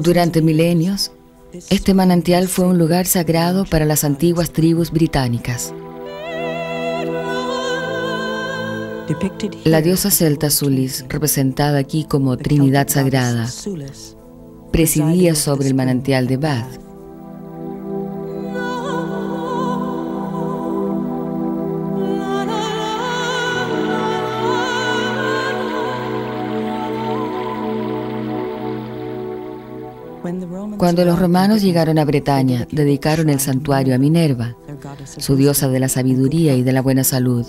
Durante milenios, este manantial fue un lugar sagrado para las antiguas tribus británicas. La diosa celta Sulis, representada aquí como Trinidad Sagrada, presidía sobre el manantial de Bath. Cuando los romanos llegaron a Bretaña, dedicaron el santuario a Minerva, su diosa de la sabiduría y de la buena salud.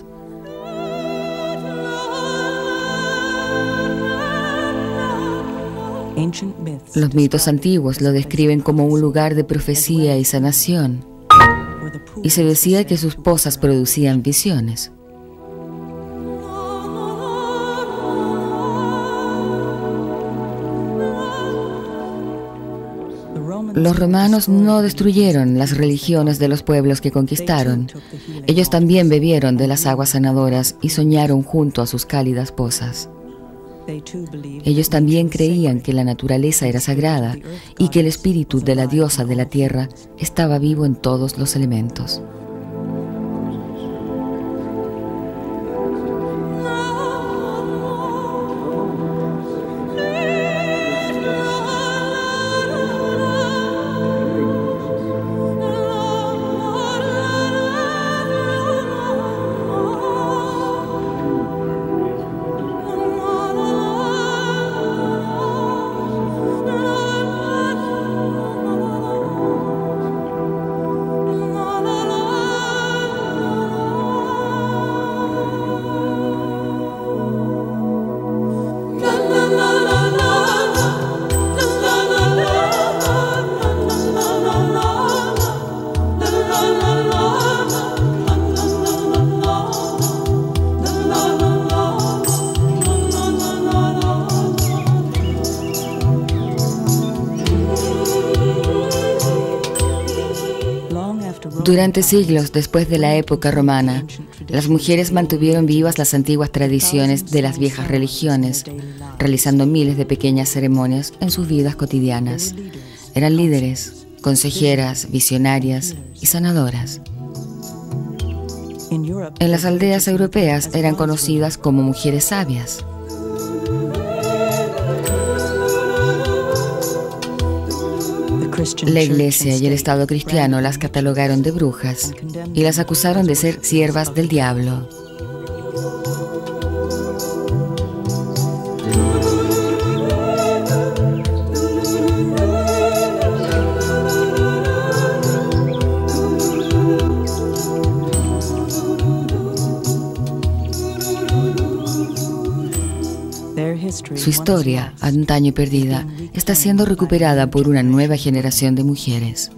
Los mitos antiguos lo describen como un lugar de profecía y sanación, y se decía que sus pozas producían visiones. Los romanos no destruyeron las religiones de los pueblos que conquistaron. Ellos también bebieron de las aguas sanadoras y soñaron junto a sus cálidas pozas. Ellos también creían que la naturaleza era sagrada y que el espíritu de la diosa de la tierra estaba vivo en todos los elementos. Durante siglos después de la época romana, las mujeres mantuvieron vivas las antiguas tradiciones de las viejas religiones, realizando miles de pequeñas ceremonias en sus vidas cotidianas. Eran líderes, consejeras, visionarias y sanadoras. En las aldeas europeas eran conocidas como mujeres sabias. La Iglesia y el Estado cristiano las catalogaron de brujas y las acusaron de ser siervas del diablo. Su historia, antaño perdida, está siendo recuperada por una nueva generación de mujeres.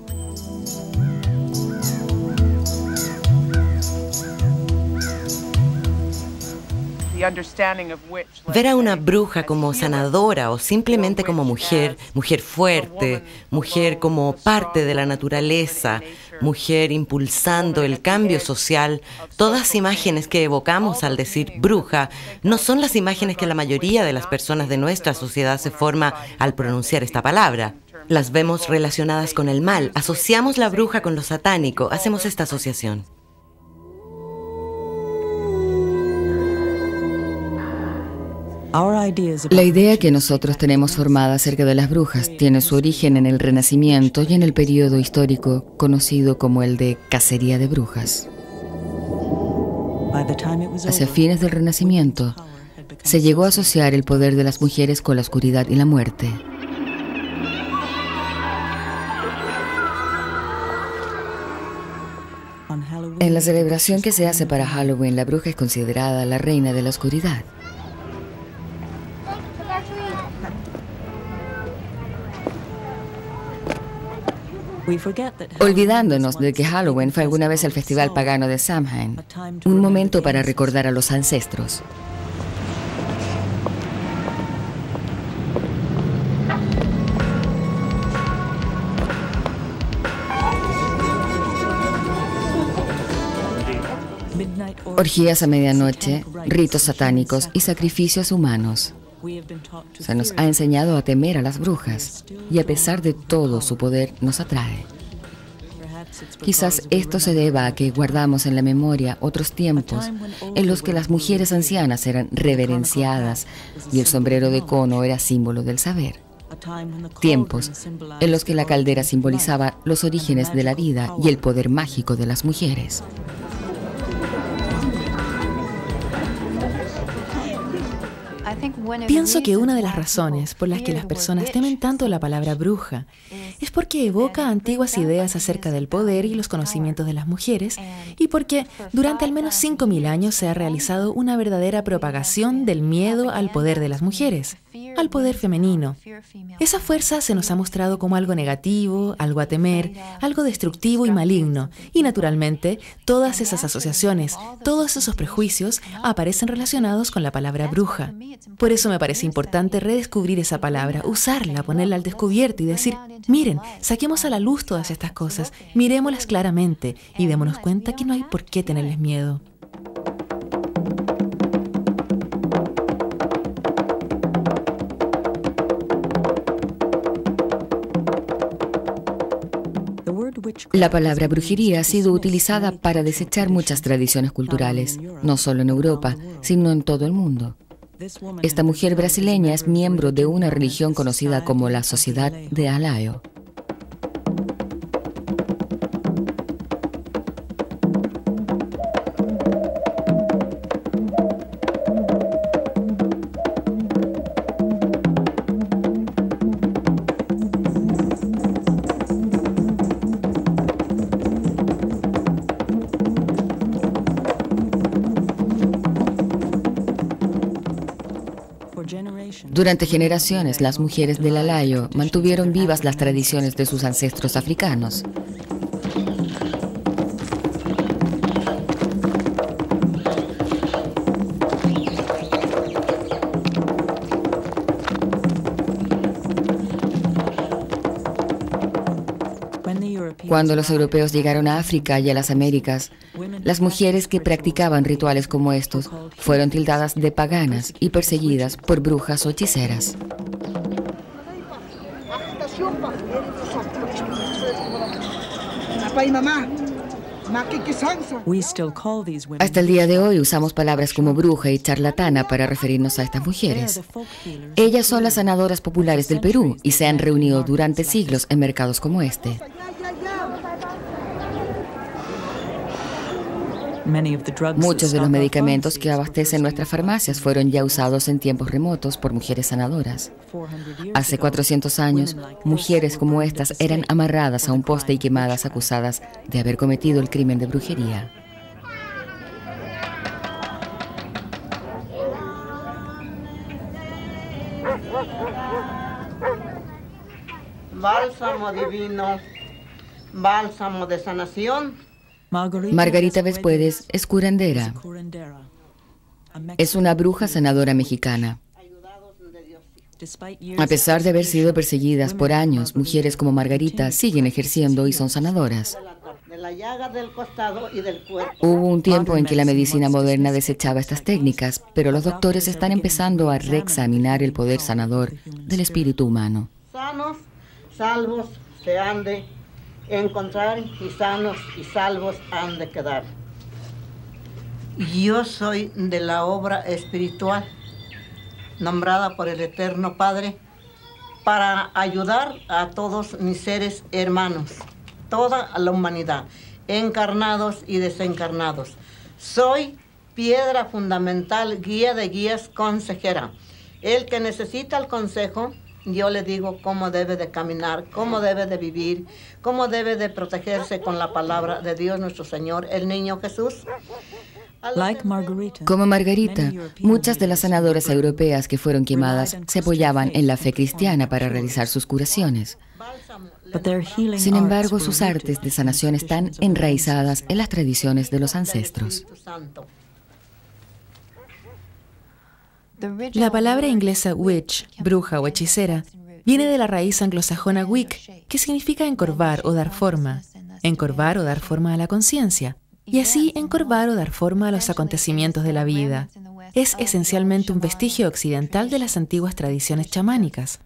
Ver a una bruja como sanadora o simplemente como mujer, mujer fuerte, mujer como parte de la naturaleza, mujer impulsando el cambio social, todas imágenes que evocamos al decir bruja no son las imágenes que la mayoría de las personas de nuestra sociedad se forma al pronunciar esta palabra. Las vemos relacionadas con el mal, asociamos la bruja con lo satánico, hacemos esta asociación. La idea que nosotros tenemos formada acerca de las brujas tiene su origen en el Renacimiento y en el periodo histórico conocido como el de cacería de brujas. Hacia fines del Renacimiento, se llegó a asociar el poder de las mujeres con la oscuridad y la muerte. En la celebración que se hace para Halloween, la bruja es considerada la reina de la oscuridad. Olvidándonos de que Halloween fue alguna vez el festival pagano de Samhain, un momento para recordar a los ancestros. Orgías a medianoche, ritos satánicos y sacrificios humanos. Se nos ha enseñado a temer a las brujas y a pesar de todo su poder nos atrae. Quizás esto se deba a que guardamos en la memoria otros tiempos en los que las mujeres ancianas eran reverenciadas y el sombrero de cono era símbolo del saber. Tiempos en los que la caldera simbolizaba los orígenes de la vida y el poder mágico de las mujeres. Pienso que una de las razones por las que las personas temen tanto la palabra bruja es porque evoca antiguas ideas acerca del poder y los conocimientos de las mujeres y porque durante al menos 5.000 años se ha realizado una verdadera propagación del miedo al poder de las mujeres, al poder femenino. Esa fuerza se nos ha mostrado como algo negativo, algo a temer, algo destructivo y maligno, y naturalmente todas esas asociaciones, todos esos prejuicios aparecen relacionados con la palabra bruja. Por eso me parece importante redescubrir esa palabra, usarla, ponerla al descubierto y decir, miren, saquemos a la luz todas estas cosas, mirémoslas claramente y démonos cuenta que no hay por qué tenerles miedo. La palabra brujería ha sido utilizada para desechar muchas tradiciones culturales, no solo en Europa, sino en todo el mundo. Esta mujer brasileña es miembro de una religión conocida como la Sociedad de Alaio. Durante generaciones, las mujeres del Alaio mantuvieron vivas las tradiciones de sus ancestros africanos. Cuando los europeos llegaron a África y a las Américas, las mujeres que practicaban rituales como estos fueron tildadas de paganas y perseguidas por brujas o hechiceras. Hasta el día de hoy usamos palabras como bruja y charlatana para referirnos a estas mujeres. Ellas son las sanadoras populares del Perú y se han reunido durante siglos en mercados como este. Muchos de los medicamentos que abastecen nuestras farmacias fueron ya usados en tiempos remotos por mujeres sanadoras. Hace 400 años, mujeres como estas eran amarradas a un poste y quemadas acusadas de haber cometido el crimen de brujería. Bálsamo divino, bálsamo de sanación. Margarita Vespuedes es curandera. Es una bruja sanadora mexicana. A pesar de haber sido perseguidas por años, mujeres como Margarita siguen ejerciendo y son sanadoras. Hubo un tiempo en que la medicina moderna desechaba estas técnicas, pero los doctores están empezando a reexaminar el poder sanador del espíritu humano. Sanos, salvos se han de encontrar y sanos y salvos han de quedar. Yo soy de la obra espiritual nombrada por el Eterno Padre para ayudar a todos mis seres hermanos, toda la humanidad, encarnados y desencarnados. Soy piedra fundamental, guía de guías, consejera. El que necesita el consejo, yo le digo cómo debe de caminar, cómo debe de vivir, cómo debe de protegerse con la palabra de Dios nuestro Señor, el niño Jesús. Como Margarita, muchas de las sanadoras europeas que fueron quemadas se apoyaban en la fe cristiana para realizar sus curaciones. Sin embargo, sus artes de sanación están enraizadas en las tradiciones de los ancestros. La palabra inglesa witch, bruja o hechicera, viene de la raíz anglosajona wick, que significa encorvar o dar forma a la conciencia, y así encorvar o dar forma a los acontecimientos de la vida. es esencialmente un vestigio occidental de las antiguas tradiciones chamánicas.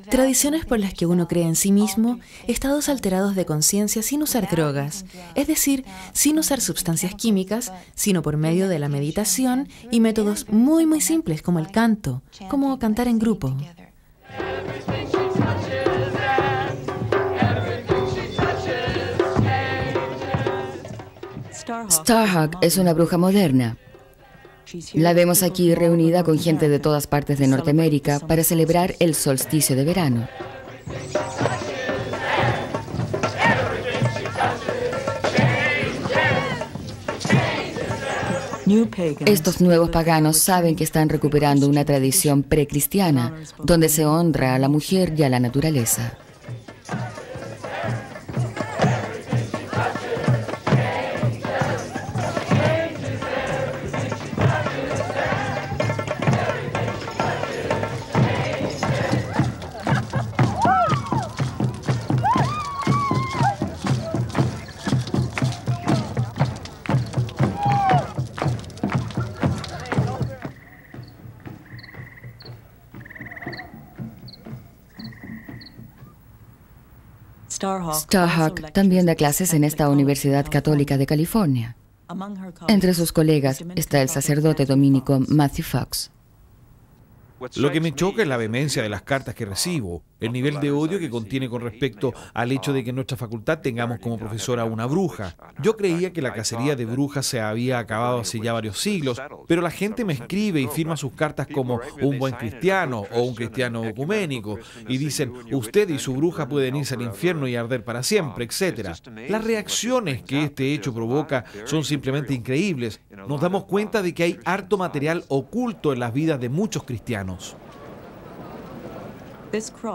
Tradiciones por las que uno cree en sí mismo, estados alterados de conciencia sin usar drogas, es decir, sin usar sustancias químicas, sino por medio de la meditación y métodos muy simples como el canto, como cantar en grupo. Starhawk es una bruja moderna. La vemos aquí reunida con gente de todas partes de Norteamérica para celebrar el solsticio de verano. Estos nuevos paganos saben que están recuperando una tradición precristiana, donde se honra a la mujer y a la naturaleza. Starhawk también da clases en esta Universidad Católica de California. Entre sus colegas está el sacerdote dominico Matthew Fox. Lo que me choca es la vehemencia de las cartas que recibo, el nivel de odio que contiene con respecto al hecho de que en nuestra facultad tengamos como profesora una bruja. Yo creía que la cacería de brujas se había acabado hace ya varios siglos, pero la gente me escribe y firma sus cartas como un buen cristiano o un cristiano ecuménico y dicen, usted y su bruja pueden irse al infierno y arder para siempre, etc. Las reacciones que este hecho provoca son simplemente increíbles. Nos damos cuenta de que hay harto material oculto en las vidas de muchos cristianos.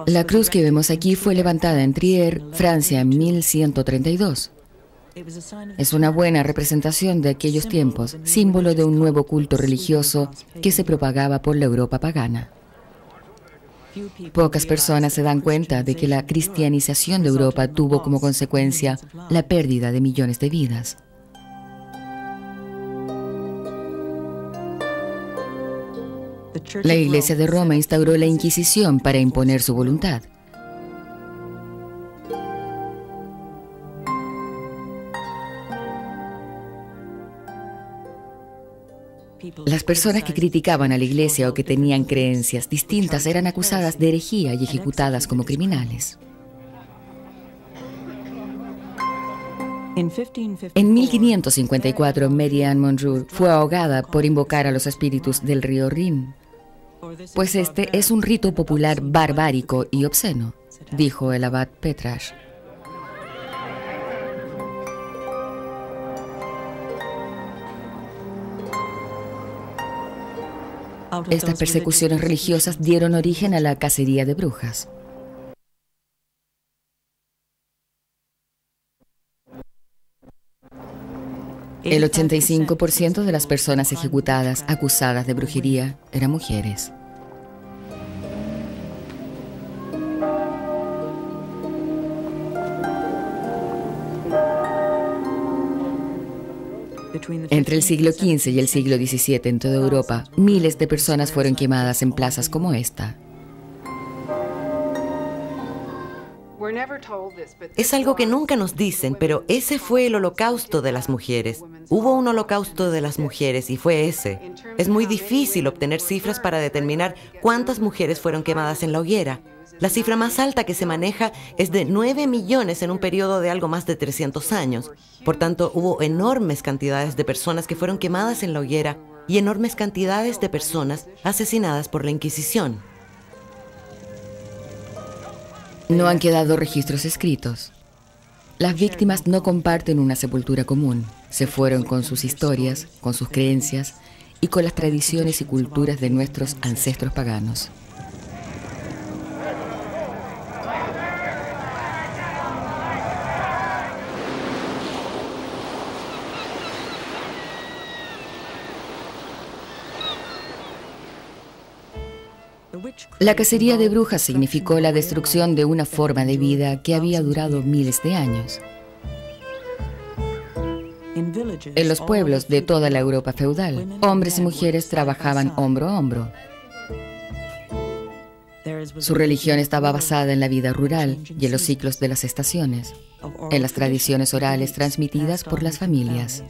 La cruz que vemos aquí fue levantada en Trier, Francia, en 1132. Es una buena representación de aquellos tiempos, símbolo de un nuevo culto religioso que se propagaba por la Europa pagana. Pocas personas se dan cuenta de que la cristianización de Europa tuvo como consecuencia la pérdida de millones de vidas. La Iglesia de Roma instauró la Inquisición para imponer su voluntad. Las personas que criticaban a la Iglesia o que tenían creencias distintas eran acusadas de herejía y ejecutadas como criminales. En 1554, Mary Ann Monroe fue ahogada por invocar a los espíritus del río Rin. Pues este es un rito popular barbárico y obsceno, dijo el abad Petrash. Estas persecuciones religiosas dieron origen a la cacería de brujas. El 85% de las personas ejecutadas acusadas de brujería eran mujeres. Entre el siglo XV y el siglo XVII en toda Europa, miles de personas fueron quemadas en plazas como esta. Es algo que nunca nos dicen, pero ese fue el holocausto de las mujeres. Hubo un holocausto de las mujeres y fue ese. Es muy difícil obtener cifras para determinar cuántas mujeres fueron quemadas en la hoguera. La cifra más alta que se maneja es de 9 millones en un periodo de algo más de 300 años. Por tanto, hubo enormes cantidades de personas que fueron quemadas en la hoguera y enormes cantidades de personas asesinadas por la Inquisición. No han quedado registros escritos. Las víctimas no comparten una sepultura común. Se fueron con sus historias, con sus creencias y con las tradiciones y culturas de nuestros ancestros paganos. La cacería de brujas significó la destrucción de una forma de vida que había durado miles de años. En los pueblos de toda la Europa feudal, hombres y mujeres trabajaban hombro a hombro. Su religión estaba basada en la vida rural y en los ciclos de las estaciones, en las tradiciones orales transmitidas por las familias.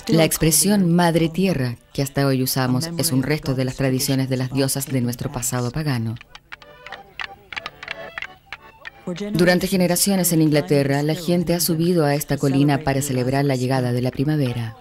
La expresión Madre Tierra, que hasta hoy usamos, es un resto de las tradiciones de las diosas de nuestro pasado pagano. Durante generaciones en Inglaterra, la gente ha subido a esta colina para celebrar la llegada de la primavera.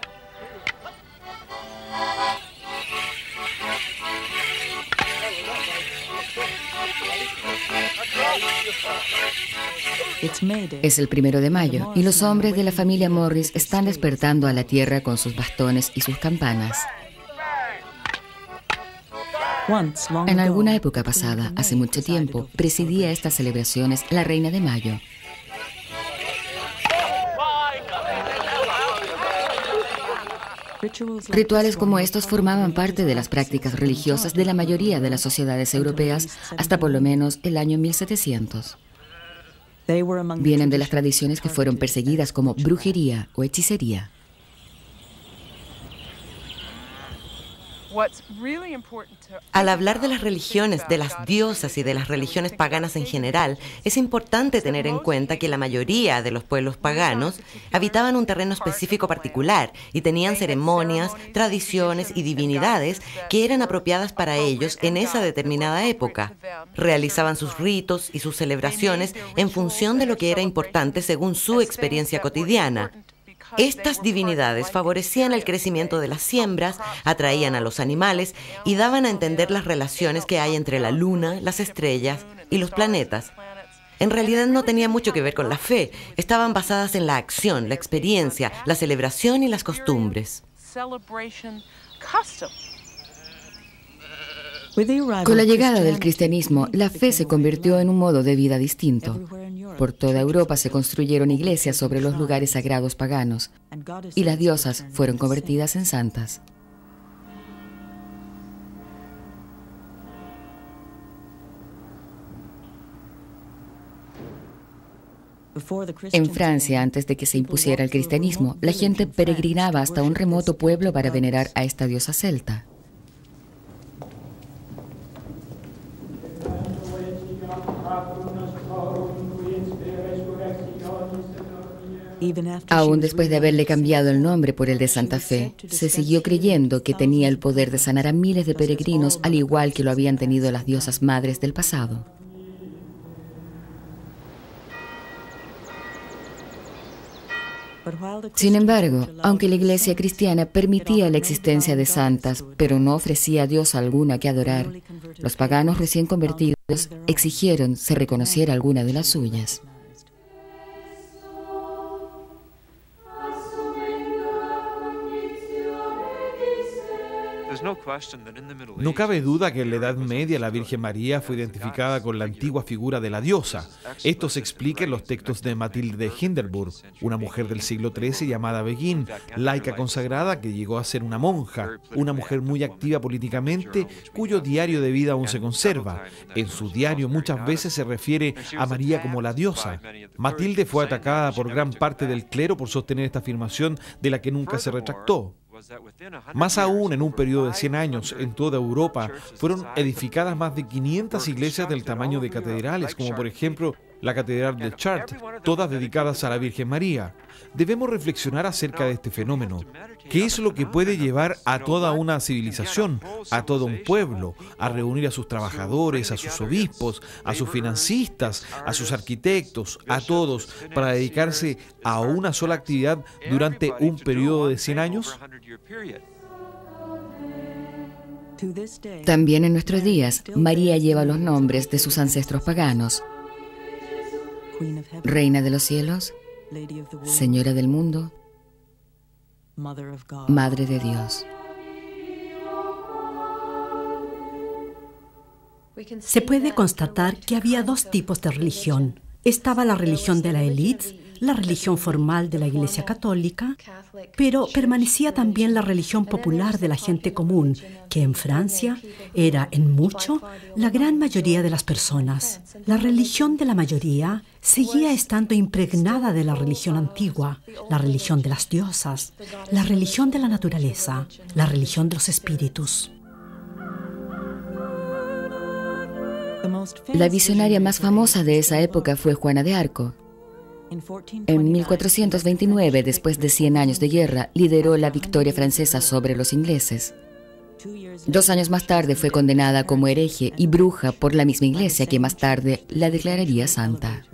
Es el 1 de mayo y los hombres de la familia Morris están despertando a la tierra con sus bastones y sus campanas. En alguna época pasada, hace mucho tiempo, presidía estas celebraciones la Reina de Mayo. Rituales como estos formaban parte de las prácticas religiosas de la mayoría de las sociedades europeas hasta por lo menos el año 1700. Vienen de las tradiciones que fueron perseguidas como brujería o hechicería. Al hablar de las religiones, de las diosas y de las religiones paganas en general, es importante tener en cuenta que la mayoría de los pueblos paganos habitaban un terreno específico particular y tenían ceremonias, tradiciones y divinidades que eran apropiadas para ellos en esa determinada época. Realizaban sus ritos y sus celebraciones en función de lo que era importante según su experiencia cotidiana. Estas divinidades favorecían el crecimiento de las siembras, atraían a los animales y daban a entender las relaciones que hay entre la luna, las estrellas y los planetas. En realidad no tenía mucho que ver con la fe, estaban basadas en la acción, la experiencia, la celebración y las costumbres. Con la llegada del cristianismo, la fe se convirtió en un modo de vida distinto. Por toda Europa se construyeron iglesias sobre los lugares sagrados paganos, y las diosas fueron convertidas en santas. En Francia, antes de que se impusiera el cristianismo, la gente peregrinaba hasta un remoto pueblo para venerar a esta diosa celta. Aún después de haberle cambiado el nombre por el de Santa Fe, se siguió creyendo que tenía el poder de sanar a miles de peregrinos, al igual que lo habían tenido las diosas madres del pasado. Sin embargo, aunque la iglesia cristiana permitía la existencia de santas, pero no ofrecía a Dios alguna que adorar, los paganos recién convertidos exigieron se reconociera alguna de las suyas. No cabe duda que en la Edad Media la Virgen María fue identificada con la antigua figura de la diosa. Esto se explica en los textos de Matilde de Hindenburg, una mujer del siglo XIII llamada Begin, laica consagrada que llegó a ser una monja, una mujer muy activa políticamente, cuyo diario de vida aún se conserva. En su diario muchas veces se refiere a María como la diosa. Matilde fue atacada por gran parte del clero por sostener esta afirmación de la que nunca se retractó. Más aún, en un periodo de 100 años, en toda Europa, fueron edificadas más de 500 iglesias del tamaño de catedrales, como por ejemplo la Catedral de Chartres, todas dedicadas a la Virgen María. Debemos reflexionar acerca de este fenómeno. ¿Qué es lo que puede llevar a toda una civilización, a todo un pueblo, a reunir a sus trabajadores, a sus obispos, a sus financistas, a sus arquitectos, a todos, para dedicarse a una sola actividad durante un periodo de 100 años? También en nuestros días, María lleva los nombres de sus ancestros paganos: Reina de los cielos, Señora del mundo, Madre de Dios. Se puede constatar que había dos tipos de religión. Estaba la religión de la élite, la religión formal de la Iglesia Católica, pero permanecía también la religión popular de la gente común, que en Francia era, en mucho, la gran mayoría de las personas. La religión de la mayoría seguía estando impregnada de la religión antigua, la religión de las diosas, la religión de la naturaleza, la religión de los espíritus. La visionaria más famosa de esa época fue Juana de Arco. En 1429, después de 100 años de guerra, lideró la victoria francesa sobre los ingleses. 2 años más tarde fue condenada como hereje y bruja por la misma iglesia, que más tarde la declararía santa.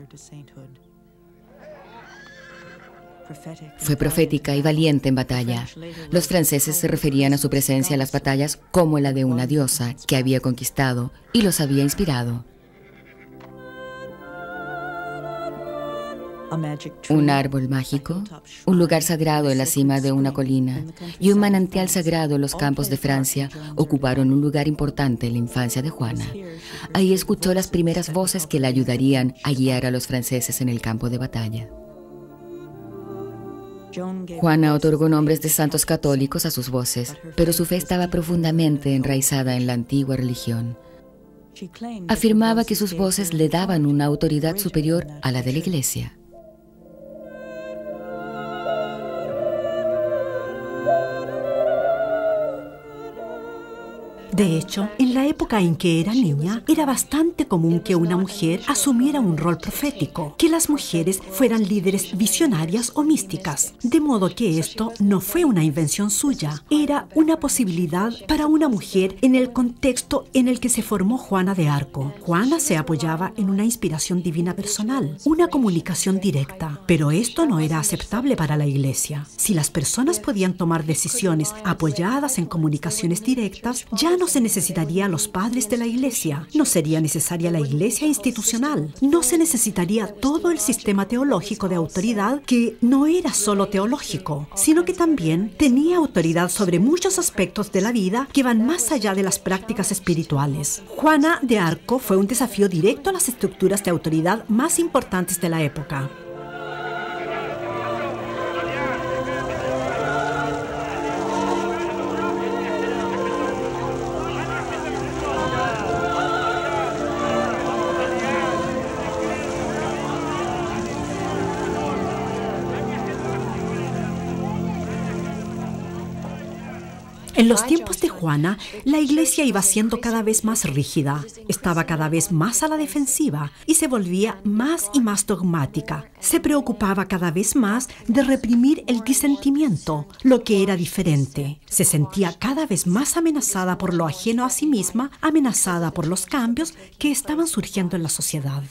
Fue profética y valiente en batalla. Los franceses se referían a su presencia en las batallas como la de una diosa que había conquistado y los había inspirado. Un árbol mágico, un lugar sagrado en la cima de una colina y un manantial sagrado en los campos de Francia ocuparon un lugar importante en la infancia de Juana. Ahí escuchó las primeras voces que la ayudarían a guiar a los franceses en el campo de batalla. Juana otorgó nombres de santos católicos a sus voces, pero su fe estaba profundamente enraizada en la antigua religión. Afirmaba que sus voces le daban una autoridad superior a la de la Iglesia. De hecho, en la época en que era niña, era bastante común que una mujer asumiera un rol profético, que las mujeres fueran líderes visionarias o místicas. De modo que esto no fue una invención suya, era una posibilidad para una mujer en el contexto en el que se formó Juana de Arco. Juana se apoyaba en una inspiración divina personal, una comunicación directa, pero esto no era aceptable para la Iglesia. Si las personas podían tomar decisiones apoyadas en comunicaciones directas, ya no se necesitaría a los padres de la Iglesia, no sería necesaria la Iglesia institucional, no se necesitaría todo el sistema teológico de autoridad que no era solo teológico, sino que también tenía autoridad sobre muchos aspectos de la vida que van más allá de las prácticas espirituales. Juana de Arco fue un desafío directo a las estructuras de autoridad más importantes de la época. En los tiempos de Juana, la Iglesia iba siendo cada vez más rígida, estaba cada vez más a la defensiva y se volvía más y más dogmática. Se preocupaba cada vez más de reprimir el disentimiento, lo que era diferente. Se sentía cada vez más amenazada por lo ajeno a sí misma, amenazada por los cambios que estaban surgiendo en la sociedad.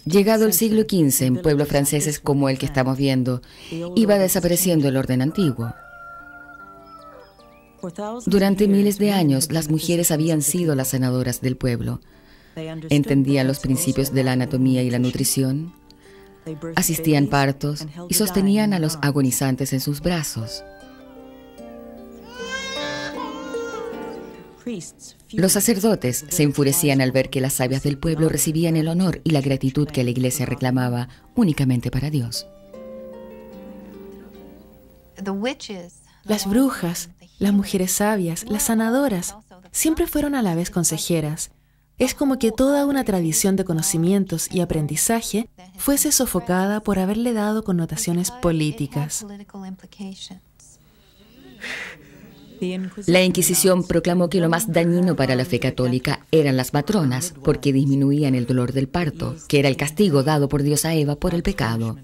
Llegado el siglo XV, en pueblos franceses como el que estamos viendo, iba desapareciendo el orden antiguo. Durante miles de años, las mujeres habían sido las sanadoras del pueblo. Entendían los principios de la anatomía y la nutrición, asistían partos y sostenían a los agonizantes en sus brazos. Los sacerdotes se enfurecían al ver que las sabias del pueblo recibían el honor y la gratitud que la Iglesia reclamaba únicamente para Dios. Las brujas, las mujeres sabias, las sanadoras, siempre fueron a la vez consejeras. Es como que toda una tradición de conocimientos y aprendizaje fuese sofocada por haberle dado connotaciones políticas. La Inquisición proclamó que lo más dañino para la fe católica eran las matronas, porque disminuían el dolor del parto, que era el castigo dado por Dios a Eva por el pecado.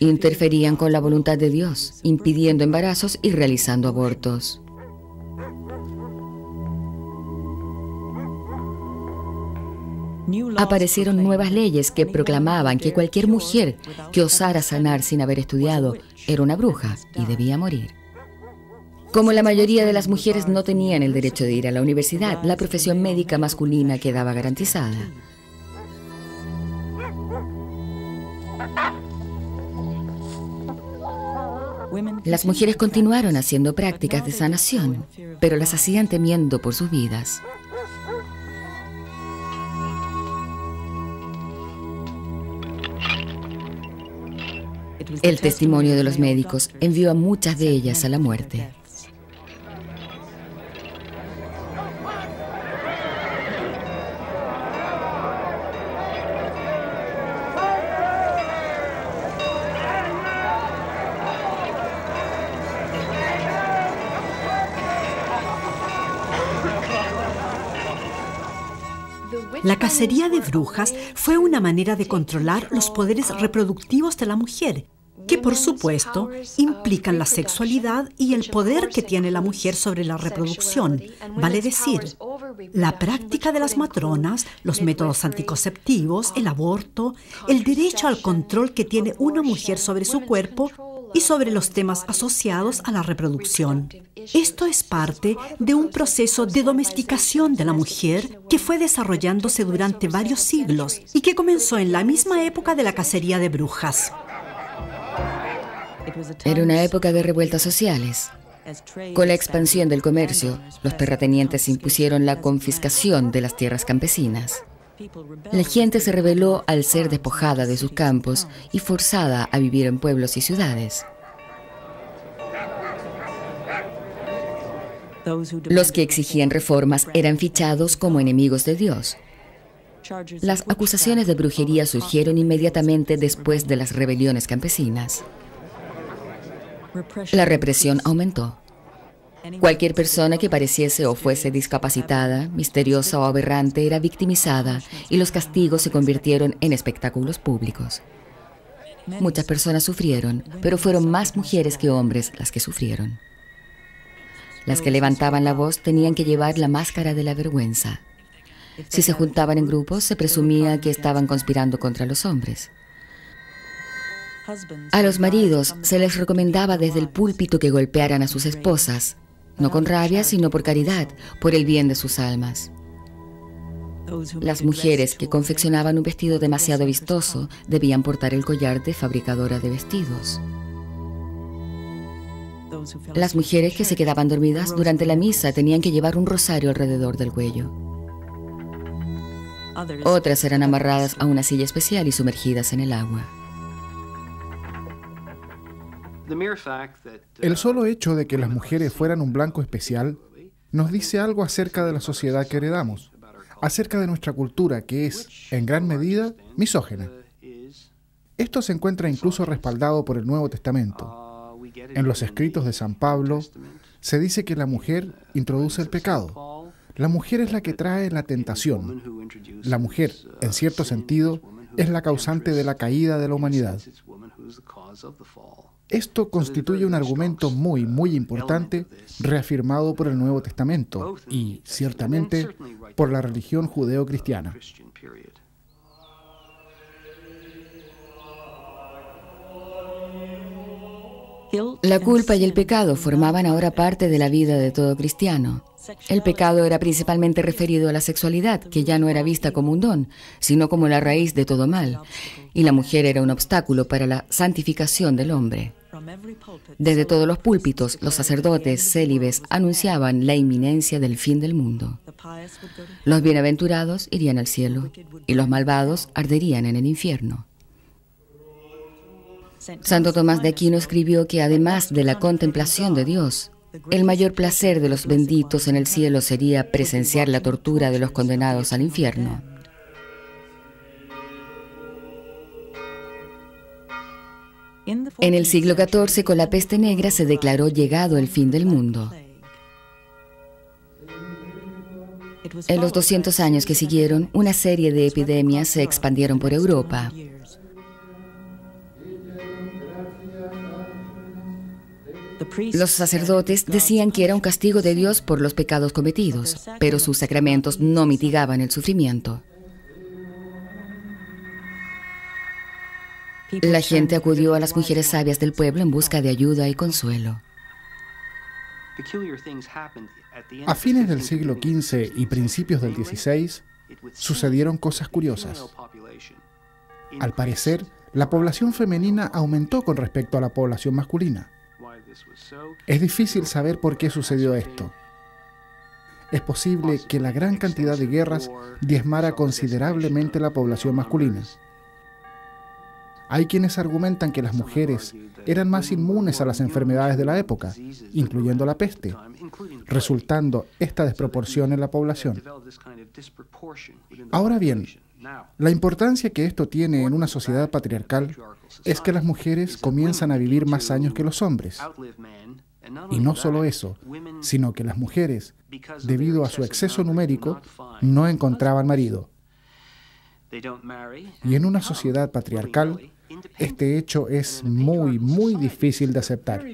Interferían con la voluntad de Dios, impidiendo embarazos y realizando abortos. Aparecieron nuevas leyes que proclamaban que cualquier mujer que osara sanar sin haber estudiado era una bruja y debía morir. Como la mayoría de las mujeres no tenían el derecho de ir a la universidad, la profesión médica masculina quedaba garantizada. Las mujeres continuaron haciendo prácticas de sanación, pero las hacían temiendo por sus vidas. El testimonio de los médicos envió a muchas de ellas a la muerte. La cacería de brujas fue una manera de controlar los poderes reproductivos de la mujer, que por supuesto implican la sexualidad y el poder que tiene la mujer sobre la reproducción, vale decir, la práctica de las matronas, los métodos anticonceptivos, el aborto, el derecho al control que tiene una mujer sobre su cuerpo y sobre los temas asociados a la reproducción. Esto es parte de un proceso de domesticación de la mujer que fue desarrollándose durante varios siglos y que comenzó en la misma época de la cacería de brujas. Era una época de revueltas sociales. Con la expansión del comercio, los terratenientes impusieron la confiscación de las tierras campesinas. La gente se rebeló al ser despojada de sus campos y forzada a vivir en pueblos y ciudades. Los que exigían reformas eran fichados como enemigos de Dios. Las acusaciones de brujería surgieron inmediatamente después de las rebeliones campesinas. La represión aumentó. Cualquier persona que pareciese o fuese discapacitada, misteriosa o aberrante era victimizada y los castigos se convirtieron en espectáculos públicos. Muchas personas sufrieron, pero fueron más mujeres que hombres las que sufrieron. Las que levantaban la voz tenían que llevar la máscara de la vergüenza. Si se juntaban en grupos, se presumía que estaban conspirando contra los hombres. A los maridos se les recomendaba desde el púlpito que golpearan a sus esposas, no con rabia, sino por caridad, por el bien de sus almas. Las mujeres que confeccionaban un vestido demasiado vistoso debían portar el collar de fabricadora de vestidos. Las mujeres que se quedaban dormidas durante la misa tenían que llevar un rosario alrededor del cuello. Otras eran amarradas a una silla especial y sumergidas en el agua. El solo hecho de que las mujeres fueran un blanco especial nos dice algo acerca de la sociedad que heredamos, acerca de nuestra cultura que es, en gran medida, misógina. Esto se encuentra incluso respaldado por el Nuevo Testamento. En los escritos de San Pablo se dice que la mujer introduce el pecado. La mujer es la que trae la tentación. La mujer, en cierto sentido, es la causante de la caída de la humanidad. Esto constituye un argumento muy importante reafirmado por el Nuevo Testamento y, ciertamente, por la religión judeo-cristiana. La culpa y el pecado formaban ahora parte de la vida de todo cristiano. El pecado era principalmente referido a la sexualidad, que ya no era vista como un don, sino como la raíz de todo mal, y la mujer era un obstáculo para la santificación del hombre. Desde todos los púlpitos, los sacerdotes célibes anunciaban la inminencia del fin del mundo. Los bienaventurados irían al cielo, y los malvados arderían en el infierno. Santo Tomás de Aquino escribió que además de la contemplación de Dios, el mayor placer de los benditos en el cielo sería presenciar la tortura de los condenados al infierno. En el siglo XIV, con la peste negra, se declaró llegado el fin del mundo. En los 200 años que siguieron, una serie de epidemias se expandieron por Europa. Los sacerdotes decían que era un castigo de Dios por los pecados cometidos, pero sus sacramentos no mitigaban el sufrimiento. La gente acudió a las mujeres sabias del pueblo en busca de ayuda y consuelo. A fines del siglo XV y principios del XVI, sucedieron cosas curiosas. Al parecer, la población femenina aumentó con respecto a la población masculina. Es difícil saber por qué sucedió esto. Es posible que la gran cantidad de guerras diezmara considerablemente la población masculina. Hay quienes argumentan que las mujeres eran más inmunes a las enfermedades de la época, incluyendo la peste, resultando esta desproporción en la población. Ahora bien, la importancia que esto tiene en una sociedad patriarcal es que las mujeres comienzan a vivir más años que los hombres. Y no solo eso, sino que las mujeres, debido a su exceso numérico, no encontraban marido. Y en una sociedad patriarcal, este hecho es muy, muy difícil de aceptar.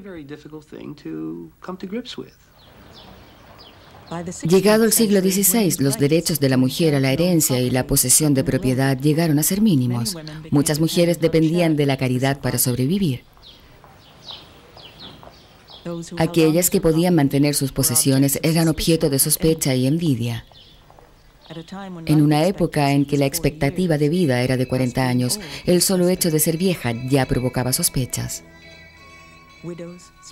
Llegado el siglo XVI, los derechos de la mujer a la herencia y la posesión de propiedad llegaron a ser mínimos. Muchas mujeres dependían de la caridad para sobrevivir. Aquellas que podían mantener sus posesiones eran objeto de sospecha y envidia. En una época en que la expectativa de vida era de 40 años, el solo hecho de ser vieja ya provocaba sospechas.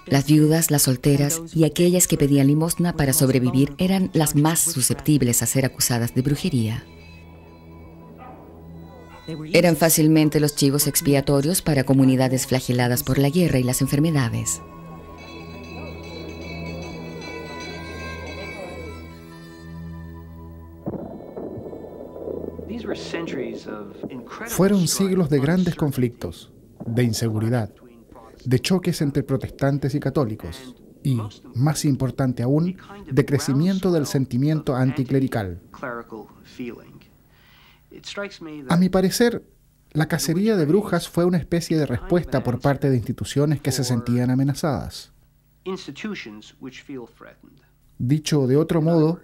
Las viudas, las solteras y aquellas que pedían limosna para sobrevivir eran las más susceptibles a ser acusadas de brujería. Eran fácilmente los chivos expiatorios para comunidades flageladas por la guerra y las enfermedades. Fueron siglos de grandes conflictos, de inseguridad, de choques entre protestantes y católicos y, más importante aún, de crecimiento del sentimiento anticlerical. A mi parecer, la cacería de brujas fue una especie de respuesta por parte de instituciones que se sentían amenazadas. Dicho de otro modo,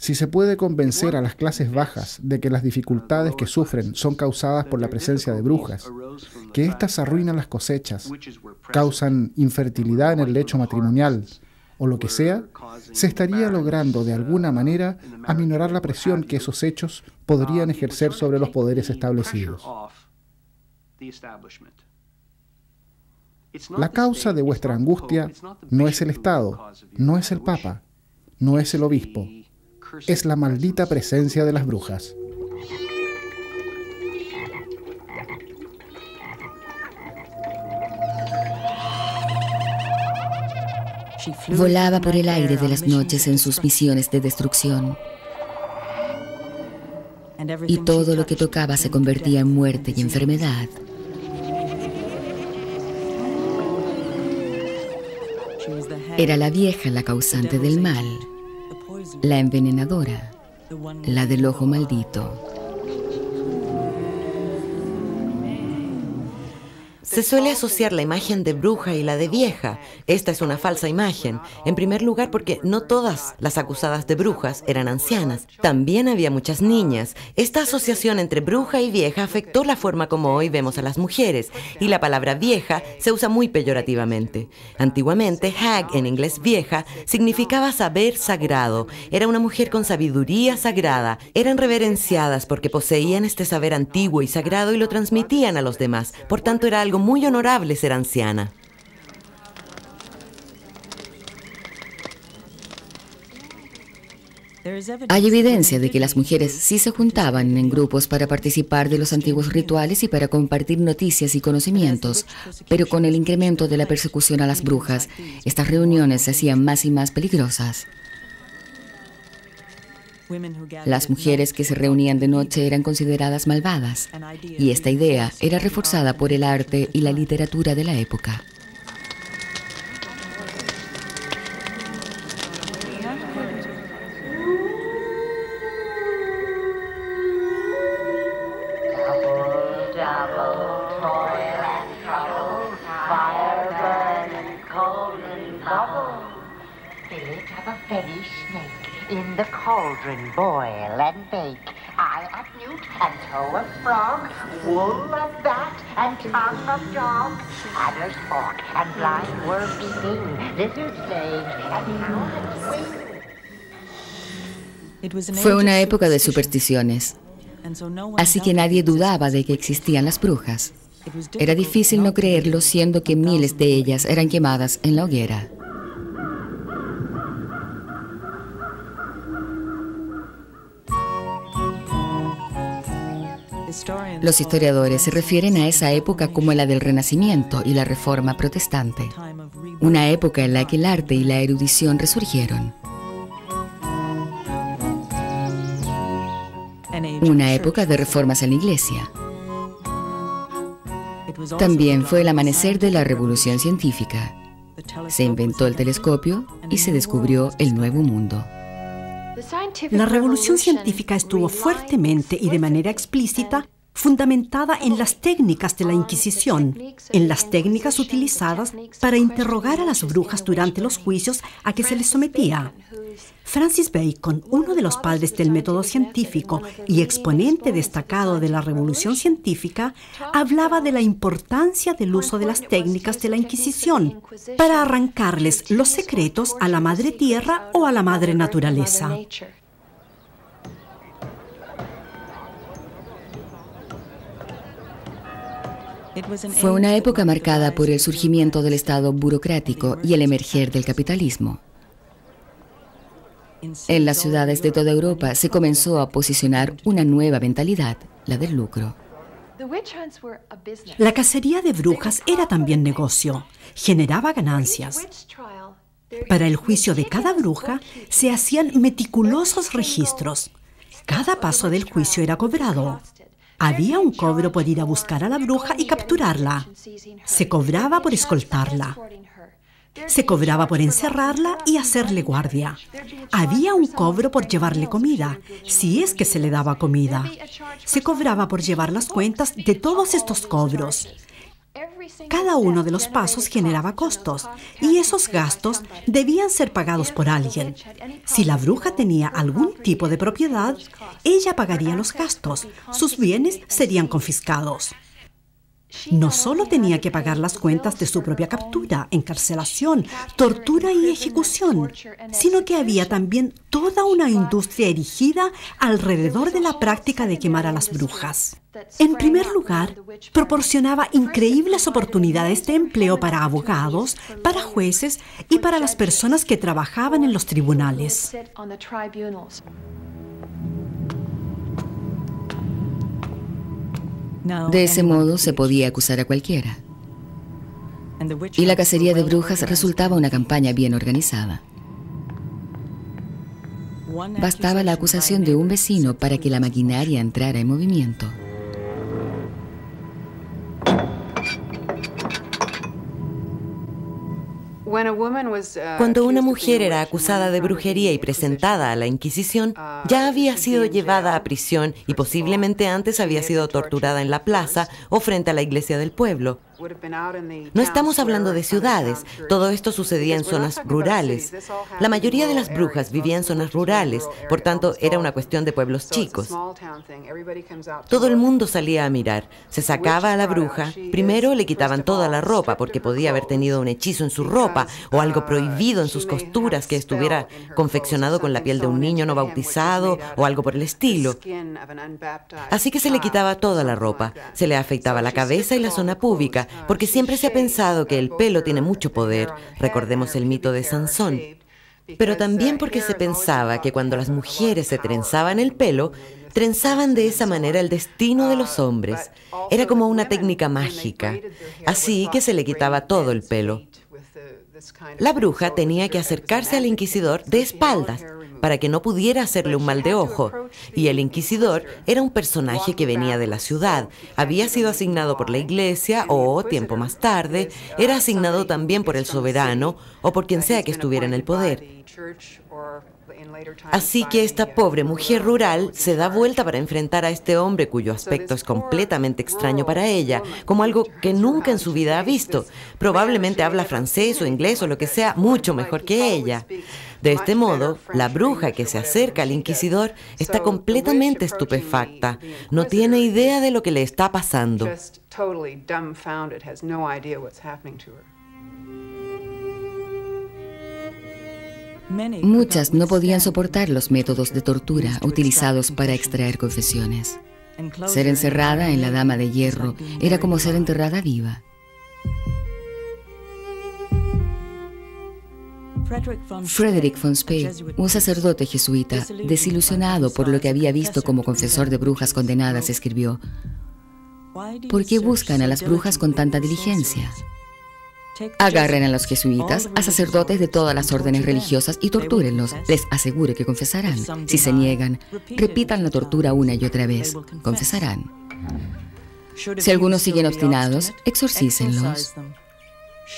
si se puede convencer a las clases bajas de que las dificultades que sufren son causadas por la presencia de brujas, que éstas arruinan las cosechas, causan infertilidad en el lecho matrimonial o lo que sea, se estaría logrando de alguna manera aminorar la presión que esos hechos podrían ejercer sobre los poderes establecidos. La causa de vuestra angustia no es el Estado, no es el Papa, no es el obispo. Es la maldita presencia de las brujas. Volaba por el aire de las noches en sus misiones de destrucción. Y todo lo que tocaba se convertía en muerte y enfermedad. Era la vieja la causante del mal, la envenenadora, la del ojo maldito. Se suele asociar la imagen de bruja y la de vieja. Esta es una falsa imagen. En primer lugar, porque no todas las acusadas de brujas eran ancianas. También había muchas niñas. Esta asociación entre bruja y vieja afectó la forma como hoy vemos a las mujeres. Y la palabra vieja se usa muy peyorativamente. Antiguamente, hag, en inglés vieja, significaba saber sagrado. Era una mujer con sabiduría sagrada. Eran reverenciadas porque poseían este saber antiguo y sagrado y lo transmitían a los demás. Por tanto, era algo muy honorable ser anciana. Hay evidencia de que las mujeres sí se juntaban en grupos para participar de los antiguos rituales y para compartir noticias y conocimientos, pero con el incremento de la persecución a las brujas, estas reuniones se hacían más y más peligrosas. Las mujeres que se reunían de noche eran consideradas malvadas, y esta idea era reforzada por el arte y la literatura de la época. In the cauldron, boil and bake. Eye of newt and toe of frog, wool of bat and tongue of dog, adder's fork and blind worm's sting, lizard's leg and human's wing. Fue una época de supersticiones, así que nadie dudaba de que existían las brujas. Era difícil no creerlo, siendo que miles de ellas eran quemadas en la hoguera. Los historiadores se refieren a esa época como la del Renacimiento y la Reforma Protestante, una época en la que el arte y la erudición resurgieron. Una época de reformas en la Iglesia. También fue el amanecer de la revolución científica. Se inventó el telescopio y se descubrió el nuevo mundo. La revolución científica estuvo fuertemente y de manera explícita fundamentada en las técnicas de la Inquisición, en las técnicas utilizadas para interrogar a las brujas durante los juicios a que se les sometía. Francis Bacon, uno de los padres del método científico y exponente destacado de la revolución científica, hablaba de la importancia del uso de las técnicas de la Inquisición para arrancarles los secretos a la madre tierra o a la madre naturaleza. Fue una época marcada por el surgimiento del Estado burocrático y el emerger del capitalismo. En las ciudades de toda Europa se comenzó a posicionar una nueva mentalidad, la del lucro. La cacería de brujas era también negocio, generaba ganancias. Para el juicio de cada bruja se hacían meticulosos registros. Cada paso del juicio era cobrado. Había un cobro por ir a buscar a la bruja y capturarla. Se cobraba por escoltarla. Se cobraba por encerrarla y hacerle guardia. Había un cobro por llevarle comida, si es que se le daba comida. Se cobraba por llevar las cuentas de todos estos cobros. Cada uno de los pasos generaba costos y esos gastos debían ser pagados por alguien. Si la bruja tenía algún tipo de propiedad, ella pagaría los gastos, sus bienes serían confiscados. No solo tenía que pagar las cuentas de su propia captura, encarcelación, tortura y ejecución, sino que había también toda una industria erigida alrededor de la práctica de quemar a las brujas. En primer lugar, proporcionaba increíbles oportunidades de empleo para abogados, para jueces y para las personas que trabajaban en los tribunales. De ese modo se podía acusar a cualquiera. Y la cacería de brujas resultaba una campaña bien organizada. Bastaba la acusación de un vecino para que la maquinaria entrara en movimiento. Cuando una mujer era acusada de brujería y presentada a la Inquisición, ya había sido llevada a prisión y posiblemente antes había sido torturada en la plaza o frente a la iglesia del pueblo. No estamos hablando de ciudades, todo esto sucedía en zonas rurales. La mayoría de las brujas vivía en zonas rurales, por tanto era una cuestión de pueblos chicos. Todo el mundo salía a mirar, se sacaba a la bruja, primero le quitaban toda la ropa porque podía haber tenido un hechizo en su ropa o algo prohibido en sus costuras que estuviera confeccionado con la piel de un niño no bautizado o algo por el estilo. Así que se le quitaba toda la ropa, se le afeitaba la cabeza y la zona púbica, porque siempre se ha pensado que el pelo tiene mucho poder, recordemos el mito de Sansón. Pero también porque se pensaba que cuando las mujeres se trenzaban el pelo, trenzaban de esa manera el destino de los hombres. Era como una técnica mágica, así que se le quitaba todo el pelo. La bruja tenía que acercarse al inquisidor de espaldas para que no pudiera hacerle un mal de ojo. Y el inquisidor era un personaje que venía de la ciudad, había sido asignado por la iglesia o, tiempo más tarde, era asignado también por el soberano o por quien sea que estuviera en el poder. Así que esta pobre mujer rural se da vuelta para enfrentar a este hombre cuyo aspecto es completamente extraño para ella, como algo que nunca en su vida ha visto. Probablemente habla francés o inglés o lo que sea mucho mejor que ella. De este modo, la bruja que se acerca al inquisidor está completamente estupefacta. No tiene idea de lo que le está pasando. Muchas no podían soportar los métodos de tortura utilizados para extraer confesiones. Ser encerrada en la dama de hierro era como ser enterrada viva. Frederick von Spee, un sacerdote jesuita, desilusionado por lo que había visto como confesor de brujas condenadas, escribió: ¿por qué buscan a las brujas con tanta diligencia? Agarren a los jesuitas, a sacerdotes de todas las órdenes religiosas y tortúrenlos. Les aseguro que confesarán. Si se niegan, repitan la tortura una y otra vez. Confesarán. Si algunos siguen obstinados, exorcícenlos,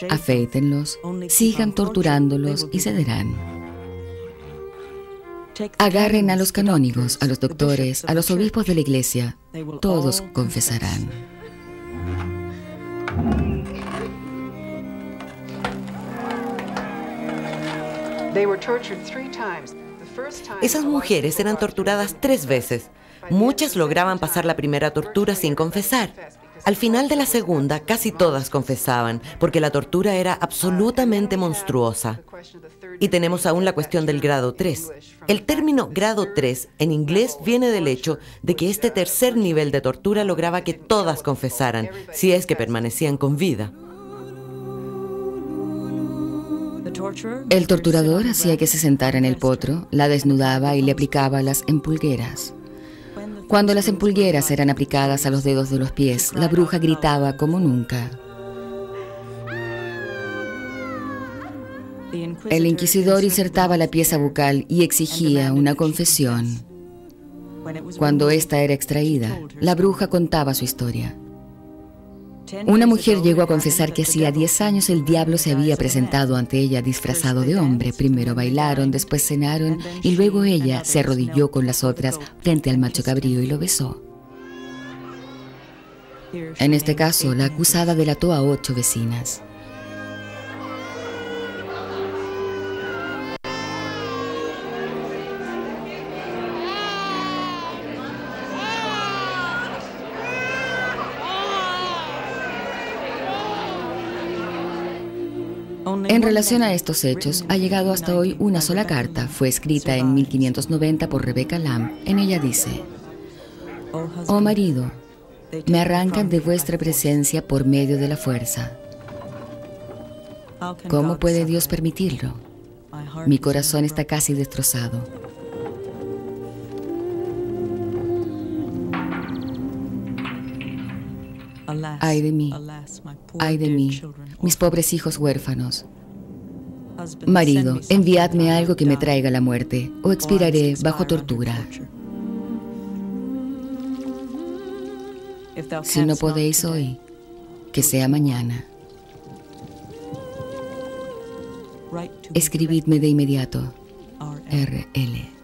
afeítenlos, sigan torturándolos y cederán. Agarren a los canónigos, a los doctores, a los obispos de la iglesia. Todos confesarán. Esas mujeres eran torturadas 3 veces. Muchas lograban pasar la primera tortura sin confesar. Al final de la segunda, casi todas confesaban, porque la tortura era absolutamente monstruosa. Y tenemos aún la cuestión del grado 3. El término grado 3 en inglés viene del hecho de que este tercer nivel de tortura lograba que todas confesaran, si es que permanecían con vida. El torturador hacía que se sentara en el potro, la desnudaba y le aplicaba las empulgueras. Cuando las empulgueras eran aplicadas a los dedos de los pies, la bruja gritaba como nunca. El inquisidor insertaba la pieza bucal y exigía una confesión. Cuando ésta era extraída, la bruja contaba su historia. Una mujer llegó a confesar que hacía 10 años el diablo se había presentado ante ella disfrazado de hombre. Primero bailaron, después cenaron y luego ella se arrodilló con las otras frente al macho cabrío y lo besó. En este caso, la acusada delató a 8 vecinas. En relación a estos hechos, ha llegado hasta hoy una sola carta. Fue escrita en 1590 por Rebecca Lamb. En ella dice: «Oh marido, me arrancan de vuestra presencia por medio de la fuerza. ¿Cómo puede Dios permitirlo? Mi corazón está casi destrozado. Ay de mí, mis pobres hijos huérfanos. Marido, enviadme algo que me traiga la muerte, o expiraré bajo tortura. Si no podéis hoy, que sea mañana. Escribidme de inmediato. R.L.»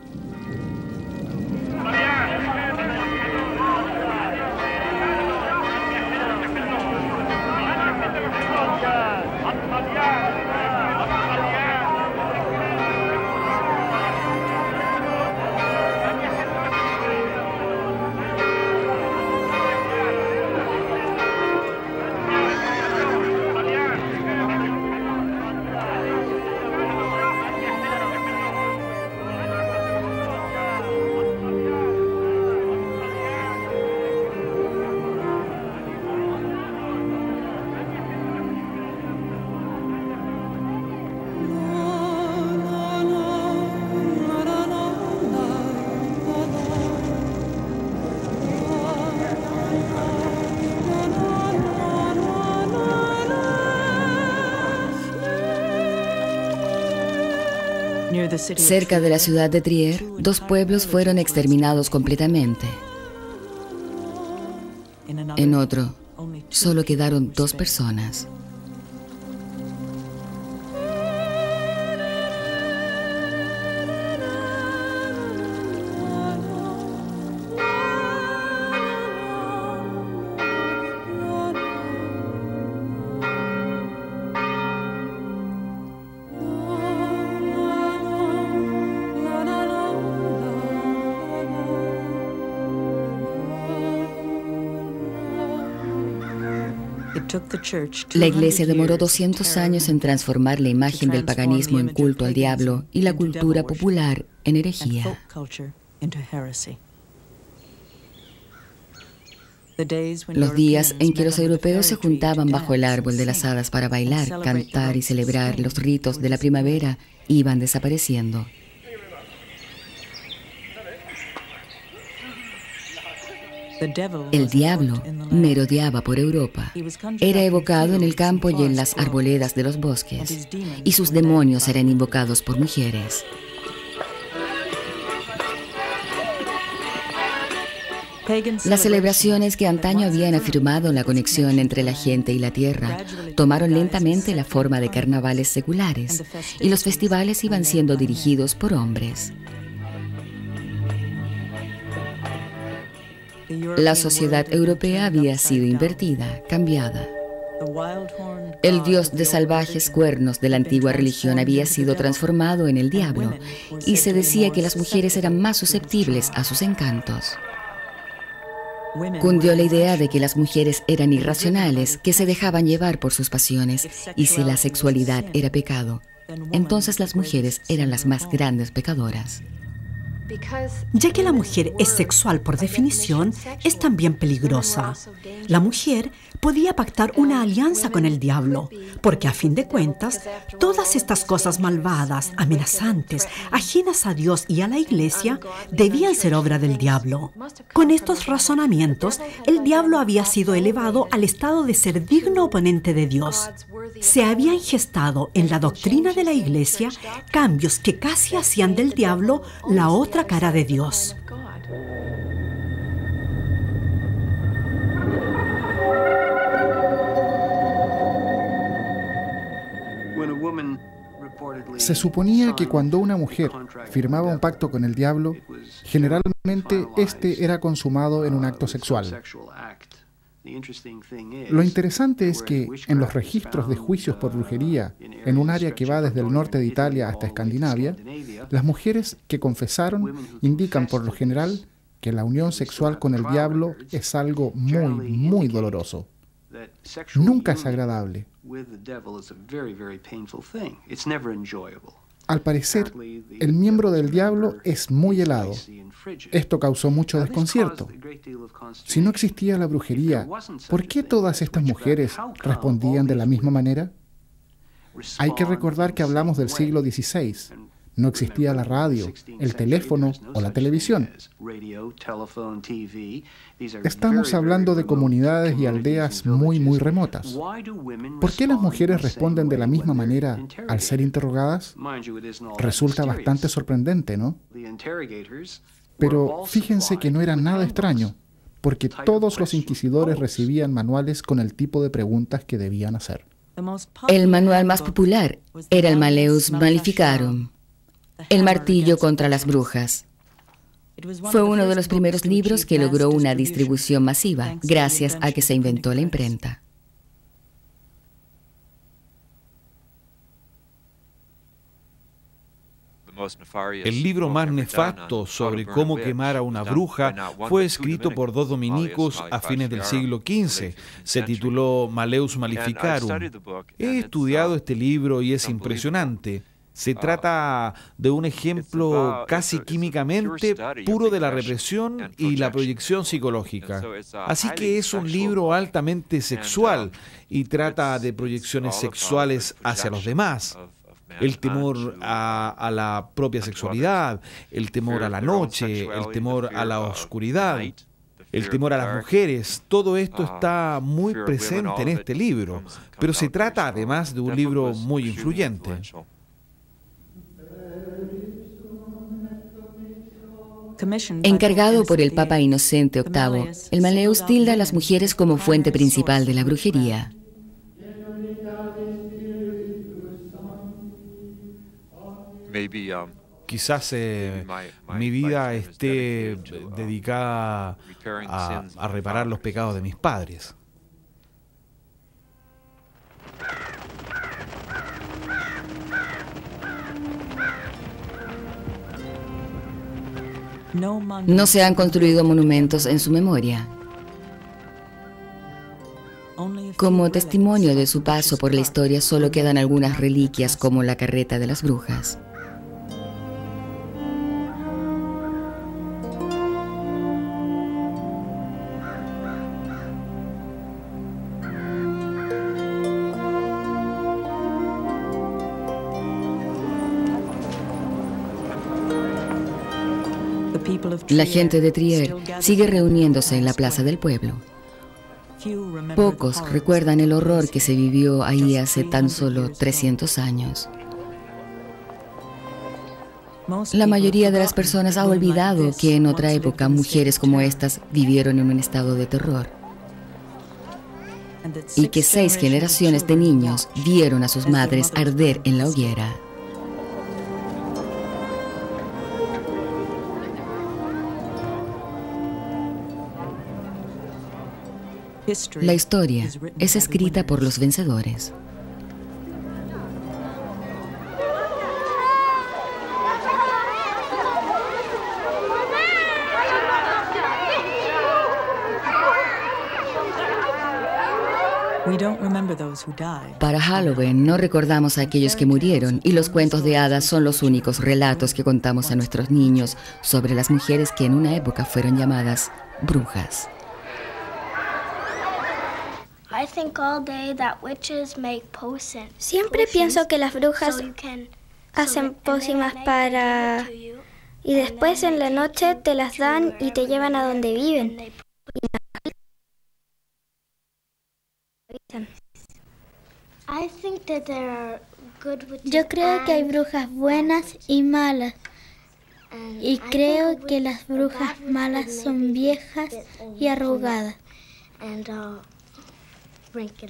Cerca de la ciudad de Trier, 2 pueblos fueron exterminados completamente. En otro, solo quedaron 2 personas. La Iglesia demoró 200 años en transformar la imagen del paganismo en culto al diablo y la cultura popular en herejía. Los días en que los europeos se juntaban bajo el árbol de las hadas para bailar, cantar y celebrar los ritos de la primavera iban desapareciendo. El diablo merodeaba por Europa. Era evocado en el campo y en las arboledas de los bosques, y sus demonios eran invocados por mujeres. Las celebraciones que antaño habían afirmado la conexión entre la gente y la tierra tomaron lentamente la forma de carnavales seculares, y los festivales iban siendo dirigidos por hombres. La sociedad europea había sido invertida, cambiada. El dios de salvajes cuernos de la antigua religión había sido transformado en el diablo, y se decía que las mujeres eran más susceptibles a sus encantos. Cundió la idea de que las mujeres eran irracionales, que se dejaban llevar por sus pasiones, y si la sexualidad era pecado, entonces las mujeres eran las más grandes pecadoras. Ya que la mujer es sexual por definición, es también peligrosa. La mujer podía pactar una alianza con el diablo, porque a fin de cuentas, todas estas cosas malvadas, amenazantes, ajenas a Dios y a la Iglesia, debían ser obra del diablo. Con estos razonamientos, el diablo había sido elevado al estado de ser digno oponente de Dios. Se habían gestado en la doctrina de la Iglesia cambios que casi hacían del diablo la otra cara de Dios. Se suponía que cuando una mujer firmaba un pacto con el diablo, generalmente este era consumado en un acto sexual. Lo interesante es que en los registros de juicios por brujería, en un área que va desde el norte de Italia hasta Escandinavia, las mujeres que confesaron indican por lo general que la unión sexual con el diablo es algo muy, muy doloroso. Nunca es agradable. Al parecer, el miembro del diablo es muy helado. Esto causó mucho desconcierto. Si no existía la brujería, ¿por qué todas estas mujeres respondían de la misma manera? Hay que recordar que hablamos del siglo XVI. No existía la radio, el teléfono o la televisión. Estamos hablando de comunidades y aldeas muy, muy remotas. ¿Por qué las mujeres responden de la misma manera al ser interrogadas? Resulta bastante sorprendente, ¿no? Pero fíjense que no era nada extraño, porque todos los inquisidores recibían manuales con el tipo de preguntas que debían hacer. El manual más popular era el Malleus Maleficarum, el martillo contra las brujas. Fue uno de los primeros libros que logró una distribución masiva, gracias a que se inventó la imprenta. El libro más nefasto sobre cómo quemar a una bruja fue escrito por dos dominicos a fines del siglo XV. Se tituló Malleus Maleficarum. He estudiado este libro y es impresionante. Se trata de un ejemplo casi químicamente puro de la represión y la proyección psicológica. Así que es un libro altamente sexual y trata de proyecciones sexuales hacia los demás. El temor a la propia sexualidad, el temor a la noche, el temor a la oscuridad, el temor a las mujeres, todo esto está muy presente en este libro, pero se trata además de un libro muy influyente. Encargado por el Papa Inocente VIII, el Malleus tilda a las mujeres como fuente principal de la brujería. Quizás mi vida esté dedicada a reparar los pecados de mis padres. No se han construido monumentos en su memoria. Como testimonio de su paso por la historia, solo quedan algunas reliquias como la carreta de las brujas. La gente de Trier sigue reuniéndose en la plaza del pueblo. Pocos recuerdan el horror que se vivió ahí hace tan solo 300 años. La mayoría de las personas ha olvidado que en otra época mujeres como estas vivieron en un estado de terror y que 6 generaciones de niños vieron a sus madres arder en la hoguera. La historia es escrita por los vencedores. Para Halloween no recordamos a aquellos que murieron y los cuentos de hadas son los únicos relatos que contamos a nuestros niños sobre las mujeres que en una época fueron llamadas brujas. Siempre pienso que las brujas hacen pócimas para... y después en la noche te las dan y te llevan a donde viven. Yo creo que hay brujas buenas y malas. Y creo que las brujas malas son viejas y arrugadas.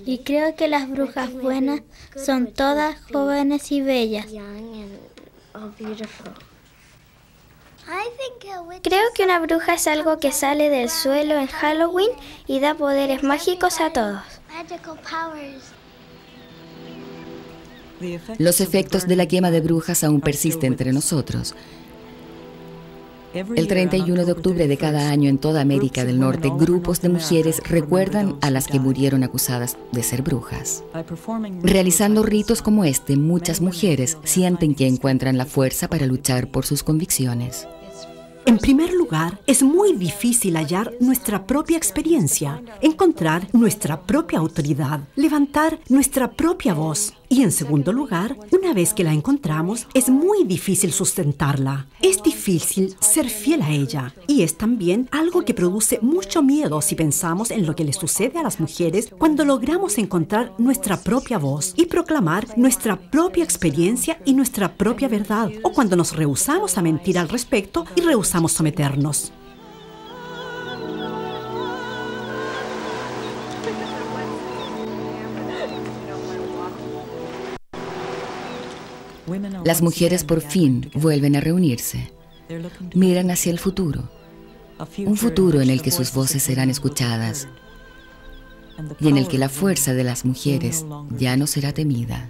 Y creo que las brujas buenas son todas jóvenes y bellas. Creo que una bruja es algo que sale del suelo en Halloween y da poderes mágicos a todos. Los efectos de la quema de brujas aún persisten entre nosotros. El 31 de octubre de cada año en toda América del Norte, grupos de mujeres recuerdan a las que murieron acusadas de ser brujas. Realizando ritos como este, muchas mujeres sienten que encuentran la fuerza para luchar por sus convicciones. En primer lugar, es muy difícil hallar nuestra propia experiencia, encontrar nuestra propia autoridad, levantar nuestra propia voz. Y en segundo lugar, una vez que la encontramos, es muy difícil sustentarla. Es difícil ser fiel a ella. Y es también algo que produce mucho miedo si pensamos en lo que le sucede a las mujeres cuando logramos encontrar nuestra propia voz y proclamar nuestra propia experiencia y nuestra propia verdad, o cuando nos rehusamos a mentir al respecto y rehusamos someternos. Las mujeres por fin vuelven a reunirse. Miran hacia el futuro, un futuro en el que sus voces serán escuchadas y en el que la fuerza de las mujeres ya no será temida.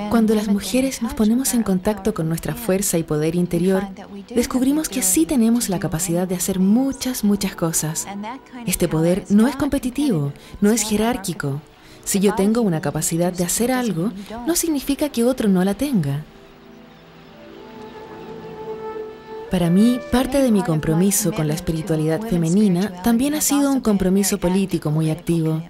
Cuando las mujeres nos ponemos en contacto con nuestra fuerza y poder interior, descubrimos que sí tenemos la capacidad de hacer muchas cosas. Este poder no es competitivo, no es jerárquico. Si yo tengo una capacidad de hacer algo, no significa que otro no la tenga. Para mí, parte de mi compromiso con la espiritualidad femenina también ha sido un compromiso político muy activo.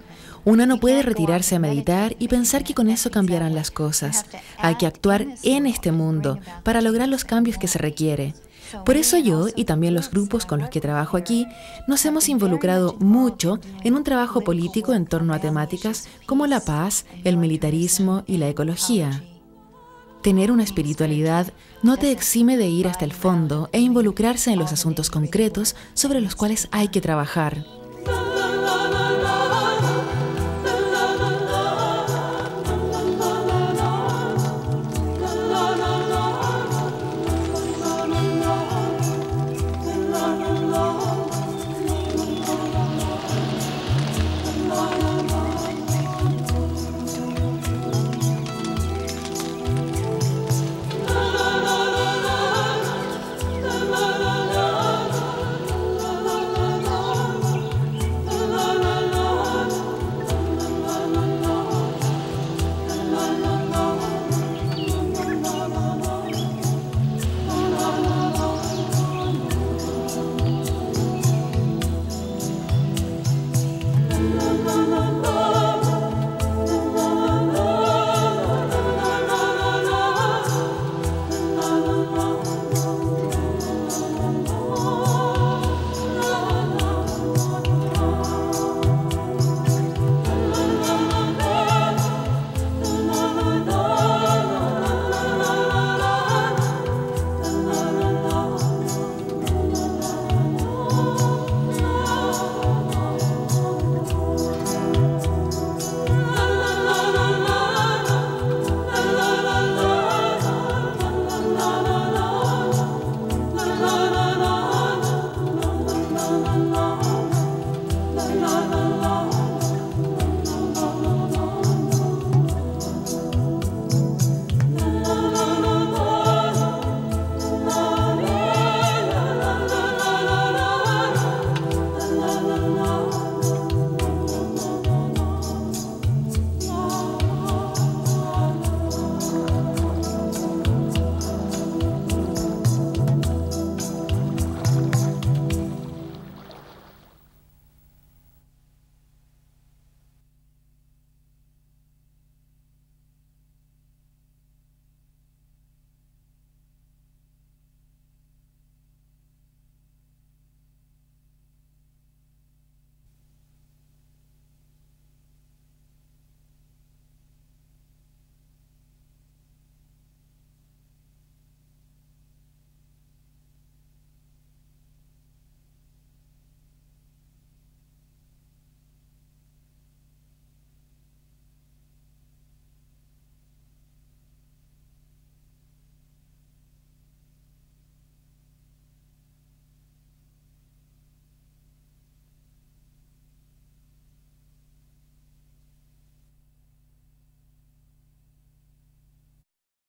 Una no puede retirarse a meditar y pensar que con eso cambiarán las cosas. Hay que actuar en este mundo para lograr los cambios que se requiere. Por eso yo, y también los grupos con los que trabajo aquí, nos hemos involucrado mucho en un trabajo político en torno a temáticas como la paz, el militarismo y la ecología. Tener una espiritualidad no te exime de ir hasta el fondo e involucrarse en los asuntos concretos sobre los cuales hay que trabajar.